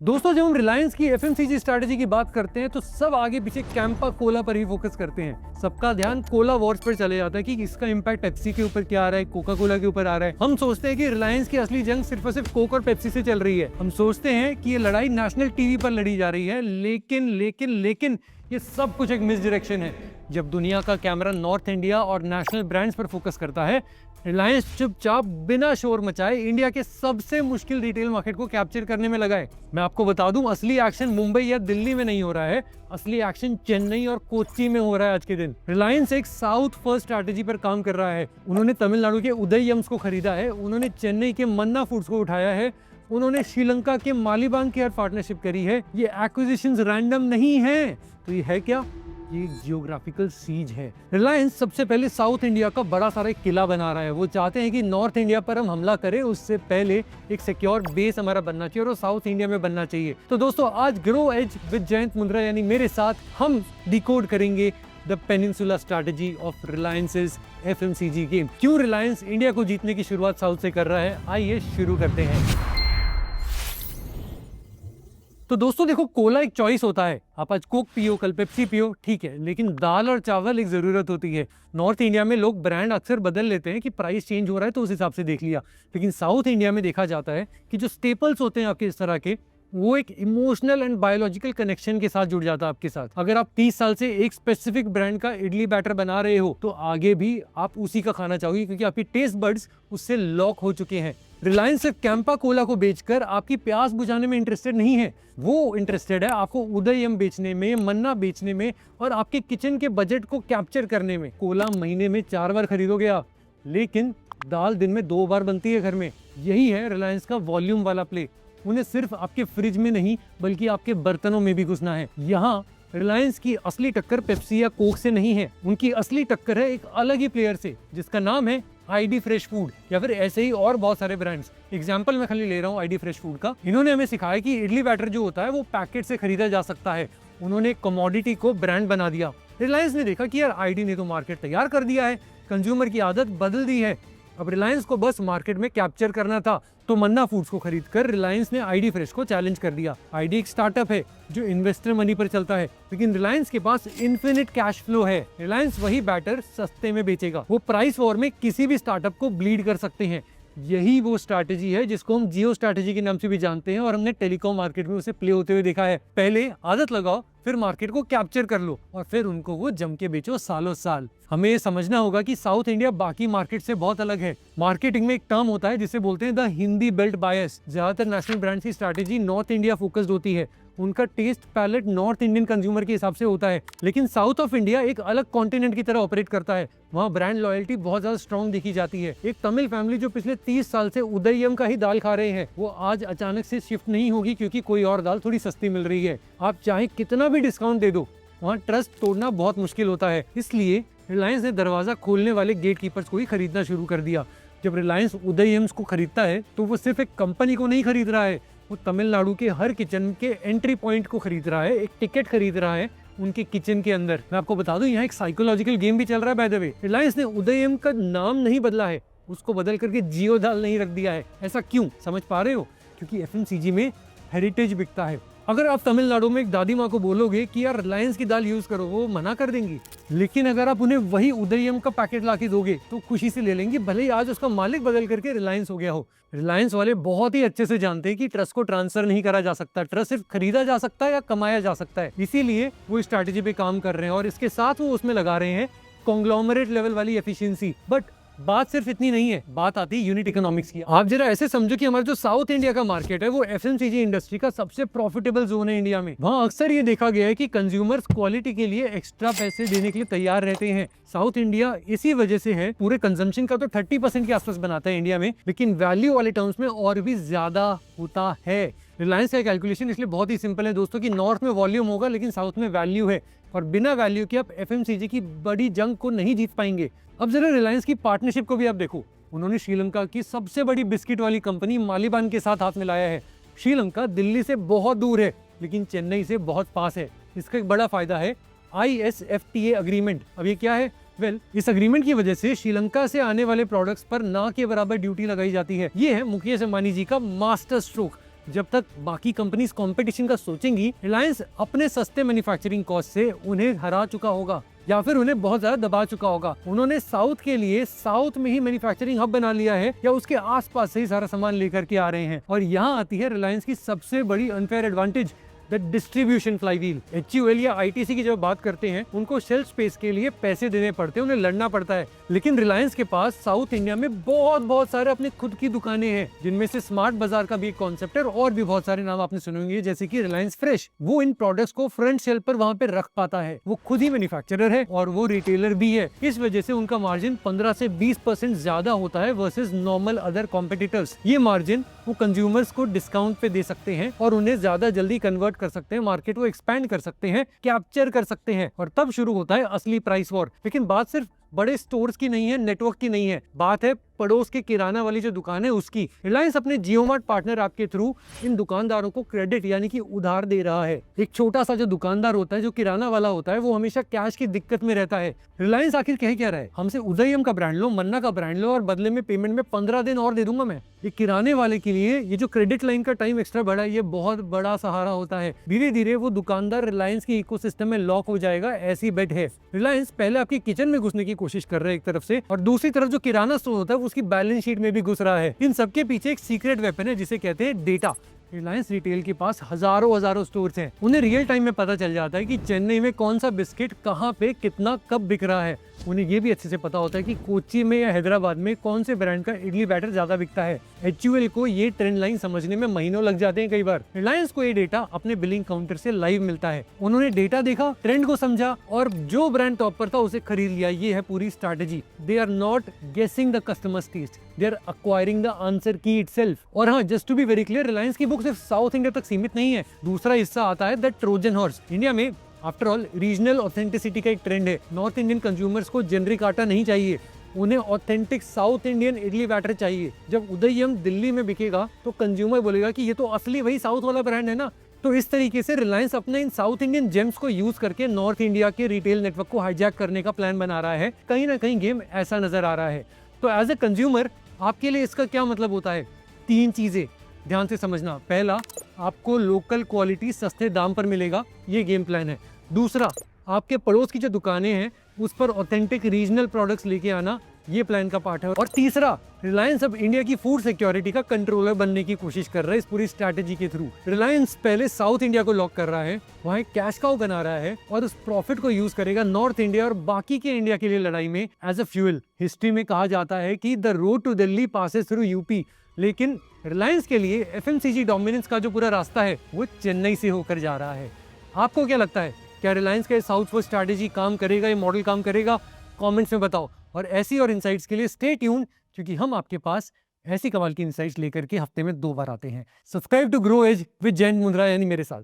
दोस्तों, जब हम रिलायंस की एफएमसीजी स्ट्रैटेजी की बात करते हैं तो सब आगे पीछे कैंपा कोला पर ही फोकस करते हैं। सबका ध्यान कोला वॉर्स पर चले जाता है कि इसका इंपैक्ट पेप्सी के ऊपर क्या आ रहा है, कोका कोला के ऊपर आ रहा है। हम सोचते हैं कि रिलायंस की असली जंग सिर्फ और सिर्फ कोक और पेप्सी से चल रही है। हम सोचते हैं कि ये लड़ाई नेशनल टीवी पर लड़ी जा रही है, लेकिन ये सब कुछ एक मिस डायरेक्शन है। जब दुनिया का कैमरा नॉर्थ इंडिया और नेशनल ब्रांड्स पर फोकस करता है, रिलायंस चुपचाप बिना शोर मचाए इंडिया के सबसे मुश्किल रिटेल मार्केट को कैप्चर करने में लगा है। मैं आपको बता दूं, असली एक्शन मुंबई या दिल्ली में नहीं हो रहा है, असली एक्शन चेन्नई और कोच्चि में हो रहा है आज के दिन। रिलायंस एक साउथ फर्स्ट स्ट्रैटेजी पर काम कर रहा है। उन्होंने तमिलनाडु के उदय यम्स को खरीदा है, उन्होंने चेन्नई के मन्ना फूड्स को उठाया है, उन्होंने श्रीलंका के मालीबांग के साथ पार्टनरशिप करी है। ये एक्विजिशंस रैंडम नहीं है, तो ये है क्या? ये जियोग्राफिकल सीज है। रिलायंस सबसे पहले साउथ इंडिया का बड़ा सारा एक किला बना रहा है। वो चाहते हैं कि नॉर्थ इंडिया पर हम हमला करें, उससे पहले एक सिक्योर बेस हमारा बनना चाहिए और वो साउथ इंडिया में बनना चाहिए। तो दोस्तों, आज grow as with Jayant Mundra यानी मेरे साथ हम डिकोड करेंगे the peninsula strategy of Reliance's FMCG game. क्यों रिलायंस इंडिया को जीतने की शुरुआत साउथ से कर रहा है, आइए शुरू करते हैं। तो दोस्तों देखो, कोला एक चॉइस होता है। आप आज कोक पियो, कल पेप्सी पियो, ठीक है, लेकिन दाल और चावल एक जरूरत होती है। नॉर्थ इंडिया में लोग ब्रांड अक्सर बदल लेते हैं कि प्राइस चेंज हो रहा है तो उस हिसाब से देख लिया, लेकिन साउथ इंडिया में देखा जाता है कि जो स्टेपल्स होते हैं आपके इस तरह के, वो एक इमोशनल एंड बायोलॉजिकल कनेक्शन के साथ जुड़ जाता है आपके साथ। अगर आप 30 साल से एक स्पेसिफिक ब्रांड का इडली बैटर बना रहे हो तो आगे भी आप उसी का खाना चाहोगे, क्योंकि आपके टेस्ट बड्स उससे लॉक हो चुके हैं। रिलायंस सिर्फ कैंपा कोला को बेचकर आपकी प्यास बुझाने में इंटरेस्टेड नहीं है, वो इंटरेस्टेड है आपको उदयम बेचने में, मन्ना बेचने में और आपके किचन के बजट को कैप्चर करने में। कोला महीने में 4 बार खरीदोगे आप, लेकिन दाल दिन में 2 बार बनती है घर में। यही है रिलायंस का वॉल्यूम वाला प्ले। उन्हें सिर्फ आपके फ्रिज में नहीं बल्कि आपके बर्तनों में भी घुसना है। यहाँ रिलायंस की असली टक्कर पेप्सी या कोक से नहीं है, उनकी असली टक्कर है एक अलग ही प्लेयर से, जिसका नाम है आईडी फ्रेश फूड, या फिर ऐसे ही और बहुत सारे ब्रांड्स। एग्जाम्पल मैं खाली ले रहा हूँ आईडी फ्रेश फूड का। इन्होंने हमें सिखाया कि इडली बैटर जो होता है वो पैकेट से खरीदा जा सकता है। उन्होंने कमोडिटी को ब्रांड बना दिया। रिलायंस ने देखा कि यार आईडी ने तो मार्केट तैयार कर दिया है, कंज्यूमर की आदत बदल दी है, अब रिलायंस को बस मार्केट में कैप्चर करना था। तो मन्ना फूड्स को खरीदकर रिलायंस ने आईडी फ्रेश को चैलेंज कर दिया। आईडी एक स्टार्टअप है जो इन्वेस्टर मनी पर चलता है, लेकिन रिलायंस के पास इन्फिनिट कैश फ्लो है। रिलायंस वही बैटर सस्ते में बेचेगा। वो प्राइस वॉर में किसी भी स्टार्टअप को ब्लीड कर सकते हैं। यही वो स्ट्रैटेजी है जिसको हम जियो स्ट्रैटेजी के नाम से भी जानते हैं, और हमने टेलीकॉम मार्केट में उसे प्ले होते हुए देखा है। पहले आदत लगाओ, फिर मार्केट को कैप्चर कर लो और फिर उनको वो जम के बेचो सालों साल। हमें ये समझना होगा कि साउथ इंडिया बाकी मार्केट से बहुत अलग है। मार्केटिंग में एक टर्म होता है जिसे बोलते हैं द हिंदी बेल्ट बायस। ज्यादातर नेशनल ब्रांड्स की स्ट्रैटेजी नॉर्थ इंडिया फोकस्ड होती है, उनका taste palate north Indian consumer के हिसाब से होता है। लेकिन साउथ ऑफ इंडिया एक अलग कॉन्टिनेंट की तरह ऑपरेट करता है। वहाँ ब्रांड लॉयल्टी बहुत ज्यादा स्ट्रॉन्ग देखी जाती है। एक तमिल फैमिली जो पिछले 30 साल से उदयम का ही दाल खा रहे हैं, वो आज अचानक से शिफ्ट नहीं होगी क्योंकि कोई और दाल थोड़ी सस्ती मिल रही है। आप चाहे कितना भी डिस्काउंट दे दो, वहाँ ट्रस्ट तोड़ना बहुत मुश्किल होता है। इसलिए रिलायंस ने दरवाजा खोलने वाले गेट कीपर्स को ही खरीदना शुरू कर दिया। जब रिलायंस उदयम्स को खरीदता है तो वो सिर्फ एक कंपनी को नहीं खरीद रहा है, वो तमिलनाडु के हर किचन के एंट्री पॉइंट को खरीद रहा है, एक टिकट खरीद रहा है उनके किचन के अंदर। मैं आपको बता दूं, यहाँ एक साइकोलॉजिकल गेम भी चल रहा है बाय द वे। रिलायंस ने उदयम का नाम नहीं बदला है, उसको बदल करके जियो दाल नहीं रख दिया है। ऐसा क्यों, समझ पा रहे हो? क्योंकि एफएमसीजी में हेरिटेज बिकता है। अगर आप तमिलनाडु में एक दादी माँ को बोलोगे कि यार रिलायंस की दाल यूज करो, वो मना कर देंगी, लेकिन अगर आप उन्हें वही उदयम का पैकेट ला के दोगे तो खुशी से ले लेंगे, भले ही आज उसका मालिक बदल करके रिलायंस हो गया हो। रिलायंस वाले बहुत ही अच्छे से जानते हैं कि ट्रस्ट को ट्रांसफर नहीं करा जा सकता, ट्रस्ट सिर्फ खरीदा जा सकता है या कमाया जा सकता है। इसीलिए वो स्ट्रैटेजी पे काम कर रहे हैं और इसके साथ वो उसमें लगा रहे हैं कॉन्ग्लोमरेट लेवल वाली एफिशिएंसी। बट बात सिर्फ इतनी नहीं है, बात आती है यूनिट इकोनॉमिक्स की। आप जरा ऐसे समझो कि हमारा जो साउथ इंडिया का मार्केट है वो एफएमसीजी इंडस्ट्री का सबसे प्रॉफिटेबल जोन है इंडिया में। वहाँ अक्सर ये देखा गया है कि कंज्यूमर्स क्वालिटी के लिए एक्स्ट्रा पैसे देने के लिए तैयार रहते हैं। साउथ इंडिया इसी वजह से है, पूरे कंजम्पशन का तो 30% के आसपास बनाता है इंडिया में, लेकिन वैल्यू वाले टर्म्स में और भी ज्यादा होता है। रिलायंस का कैलकुलेशन इसलिए बहुत ही सिंपल है दोस्तों कि नॉर्थ में वॉल्यूम होगा लेकिन साउथ में वैल्यू है, और बिना वैल्यू के आप एफएमसीजी की बड़ी जंग को नहीं जीत पाएंगे। अब जरा रिलायंस की पार्टनरशिप को भी आप देखो। उन्होंने श्रीलंका की सबसे बड़ी बिस्किट वाली कंपनी मालीबांग के साथ हाथ मिलाया है। श्रीलंका दिल्ली से बहुत दूर है लेकिन चेन्नई से बहुत पास है। इसका एक बड़ा फायदा है ISFTA अग्रीमेंट। अब ये क्या है? इस अग्रीमेंट की वजह से श्रीलंका से आने वाले प्रोडक्ट्स पर ना के बराबर ड्यूटी लगाई जाती है। ये है मुकेश अंबानी जी का मास्टर स्ट्रोक। जब तक बाकी कंपनीज कंपटीशन का सोचेंगी, रिलायंस अपने सस्ते मैन्युफैक्चरिंग कॉस्ट से उन्हें हरा चुका होगा या फिर उन्हें बहुत ज्यादा दबा चुका होगा। उन्होंने साउथ के लिए साउथ में ही मैन्युफैक्चरिंग हब बना लिया है या उसके आसपास से ही सारा सामान लेकर के आ रहे हैं। और यहाँ आती है रिलायंस की सबसे बड़ी unfair advantage, the distribution flywheel. HUL या ITC की जब बात करते हैं, उनको शेल्फ स्पेस के लिए पैसे देने पड़ते हैं, उन्हें लड़ना पड़ता है। लेकिन रिलायंस के पास साउथ इंडिया में बहुत सारे अपने खुद की दुकानें हैं, जिनमें से स्मार्ट बाजार का भी एक कॉन्सेप्ट है और भी बहुत सारे नाम आपने सुने होंगे, जैसे कि रिलायंस फ्रेश। वो इन प्रोडक्ट्स को फ्रंट शेल्फ पर वहां पे रख पाता है। वो खुद ही मैन्युफैक्चरर है और वो रिटेलर भी है। इस वजह से उनका मार्जिन 15 से 20% ज्यादा होता है वर्सेस नॉर्मल अदर कॉम्पिटिटर्स। ये मार्जिन वो कंज्यूमर्स को डिस्काउंट पे दे सकते हैं और उन्हें ज्यादा जल्दी कन्वर्ट कर सकते हैं, मार्केट को एक्सपैंड कर सकते हैं, कैप्चर कर सकते हैं, और तब शुरू होता है असली प्राइस वॉर। लेकिन बात सिर्फ बड़े स्टोर्स की नहीं है, नेटवर्क की नहीं है, बात है पड़ोस के किराना वाली जो दुकान है उसकी। रिलायंस अपने जियो मार्ट पार्टनर ऐप के थ्रू इन दुकानदारों को क्रेडिट यानी कि उधार दे रहा है। एक छोटा सा जो दुकानदार होता है, जो किराना वाला होता है, वो हमेशा कैश की दिक्कत में रहता है। रिलायंस आखिर कह क्या रहा है, हमसे उदयम का ब्रांड लो, मन्ना का ब्रांड लो और बदले में पेमेंट में 15 दिन और दे दूंगा मैं। ये किराने वाले के लिए ये जो क्रेडिट लाइन का टाइम एक्स्ट्रा बढ़ा है, ये बहुत बड़ा सहारा होता है। धीरे धीरे वो दुकानदार रिलायंस के इकोसिस्टम में लॉक हो जाएगा, ऐसी बेट है। रिलायंस पहले आपकी किचन में घुसने की कोशिश कर रहा है एक तरफ से, और दूसरी तरफ जो किराना स्टोर होता है उसकी बैलेंस शीट में भी घुस रहा है। इन सबके पीछे एक सीक्रेट वेपन है जिसे कहते हैं डेटा। रिलायंस रिटेल के पास हजारों स्टोर्स हैं। उन्हें रियल टाइम में पता चल जाता है कि चेन्नई में कौन सा बिस्किट कहाँ पे कितना कब बिक रहा है। उन्हें ये भी अच्छे से पता होता है कि कोच्चि में या हैदराबाद में कौन से ब्रांड का इडली बैटर ज्यादा बिकता है। HUL को ये ट्रेंड लाइन समझने में महीनों लग जाते हैं कई बार। रिलायंस को ये डेटा अपने बिलिंग काउंटर से लाइव मिलता है। उन्होंने डेटा देखा, ट्रेंड को समझा और जो ब्रांड टॉप पर था उसे खरीद लिया। ये है पूरी strategy. They are not guessing the customers taste, they are acquiring the answer key itself. और हाँ, just to be very clear, Reliance की बुक सिर्फ साउथ इंडिया तक सीमित नहीं है। दूसरा हिस्सा आता है द ट्रोजन हॉर्स। इंडिया में आफ्टर ऑल रीजनल ऑथेंटिसिटी का एक ट्रेंड है। नॉर्थ इंडियन कंज्यूमर्स को जेनरिक आटा नहीं चाहिए, उन्हें authentic south Indian idli batter चाहिए। जब उदयम दिल्ली में बिकेगा तो कंज्यूमर बोलेगा कि ये तो असली वही साउथ वाला ब्रांड है ना। तो इस तरीके से रिलायंस अपने इन साउथ इंडियन जेम्स को यूज करके नॉर्थ इंडिया के रिटेल नेटवर्क को हाईजैक करने का प्लान बना रहा है। कहीं ना कहीं गेम ऐसा नजर आ रहा है। तो एज ए कंज्यूमर आपके लिए इसका क्या मतलब होता है? 3 चीजें ध्यान से समझना। पहला, आपको लोकल क्वालिटी सस्ते दाम पर मिलेगा, ये गेम प्लान है। दूसरा, आपके पड़ोस की जो दुकानें हैं उस पर ऑथेंटिक रीजनल प्रोडक्ट्स लेके आना, ये प्लान का पार्ट है। और तीसरा, रिलायंस अब इंडिया की फूड सिक्योरिटी का कंट्रोलर बनने की कोशिश कर रहा है इस पूरी स्ट्रैटेजी के थ्रू। रिलायंस पहले साउथ इंडिया को लॉक कर रहा है, वहाँ एक कैश काउ बना रहा है और उस प्रॉफिट को यूज करेगा नॉर्थ इंडिया और बाकी के इंडिया के लिए लड़ाई में एज अ फ्यूल। हिस्ट्री में कहा जाता है कि the road to Delhi passes through UP, लेकिन रिलायंस के लिए FMCG डोमिनेंस का जो पूरा रास्ता है वो चेन्नई से होकर जा रहा है। आपको क्या लगता है, क्या रिलायंस का साउथ फर्स्ट स्ट्रैटेजी काम करेगा, ये मॉडल काम करेगा? कमेंट्स में बताओ। और ऐसी और इनसाइट्स के लिए स्टे ट्यून, क्योंकि हम आपके पास ऐसी कमाल की इनसाइट्स लेकर के हफ्ते में 2 बार आते हैं। Subscribe to grow as with Jayant Mundra यानी मेरे साथ।